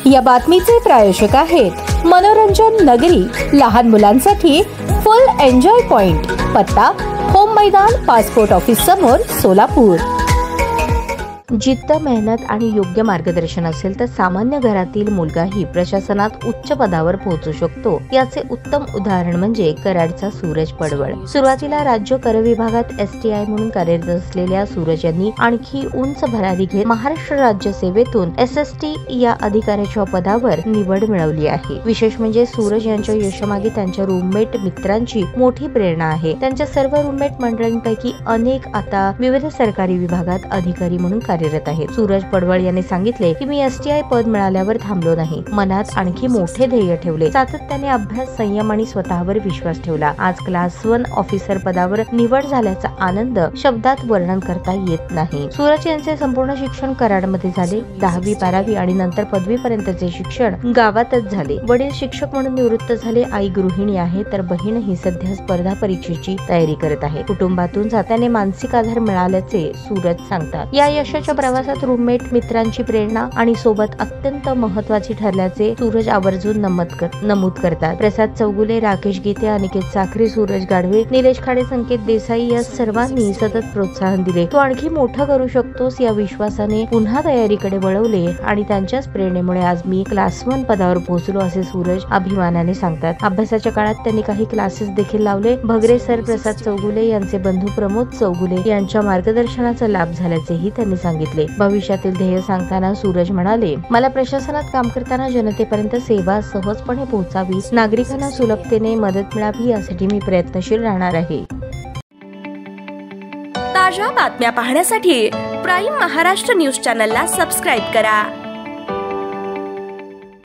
या बातमीचे प्रायोजक आहेत मनोरंजन नगरी, लहान मुलांसाठी फुल एन्जॉय पॉइंट, पत्ता होम मैदान, पासपोर्ट ऑफिस समोर, सोलापूर। जिद्द, मेहनत आणि योग्य मार्गदर्शन असेल तर सामान्य घरातील मुलगाही प्रशासनात उच्च पदावर पोहोचू शकतो। याचे उत्तम उदाहरण म्हणजे कराडचा सूरज पडवळ। सुरुवातीला राज्य कर विभागात STI म्हणून कार्यरत असलेल्या सूरज यांनी आणखी उंच भरारी घेत महाराष्ट्र राज्य सेवेतून SST या अधिकाऱ्याच्या पदावर निवड मिळवली आहे। विशेष म्हणजे सूरज यांच्या यशामागे त्यांच्या रूममेट मित्रांची मोठी प्रेरणा आहे। त्यांच्या सर्व रूममेट मंडळींपैकी अनेक आता विविध सरकारी विभागात अधिकारी म्हणून कार्यरत आहेत। सूरज पडवळ यांनी सांगितले की मी STI पद मिळाल्यावर थांबलो नाही, मनात आणखी मोठे ध्येय ठेवले, सातत्याने अभ्यास, संयम आणि स्वतःवर विश्वास ठेवला। आज क्लास 1 ऑफिसर पदावर निवड झाल्याचा आनंद शब्दात वर्णन करता येत नाही। सूरज यांचे संपूर्ण शिक्षण कराडमध्ये झाले। 10वी 12वी आणि नंतर पदवी पर्यंतचे शिक्षण गावातच झाले। वडील शिक्षक म्हणून निवृत्त झाले, आई गृहिणी आहे तर बहीण ही सध्या स्पर्धा परीक्षेची तयारी करत आहे। कुटुंबातून जात्याने मानसिक आधार मिळाल्याचे सूरज सांगतात। या यशाच्या प्रवासात रूममेट मित्रांची प्रेरणा आणि सोबत अत्यंत महत्त्वाची ठरल्याचे सूरज आवर्जून नमूद करतात। प्रसाद चौगुले, राकेश गीते, अनिकेत साखरे, सूरज गाडवे, निलेश खाडे, संकेत देसाई या सर्वांनी सतत प्रोत्साहन दिले। तू आणखी मोठं करू शकतोस या विश्वासाने पुन्हा तयारीकडे वळवले आणि त्यांच्याच प्रेरणेमुळे आज मी क्लास 1 पदावर पोहोचलो असे सूरज अभिमानाने सांगतात। अभ्यासाच्या काळात त्यांनी काही क्लासेस देखील लावले। भगरे सर, प्रसाद चौगुले यांचे बंधू प्रमोद चौगुले यांच्या मार्गदर्शनाचा लाभ झाल्याचेही त्यांनी सांगितले। भविष्यातील ध्येय सांगताना सूरज म्हणाले, मला प्रशासनात काम करताना जनतेपर्यंत सेवा सहजपणे पोहोचावी, नागरिकांना सुलभतेने मदत मिळावी यासाठी मी प्रयत्नशील राहणार आहे। ताज्या बातम्या पाहण्यासाठी प्राईम महाराष्ट्र न्यूज चॅनलला सबस्क्राईब करा।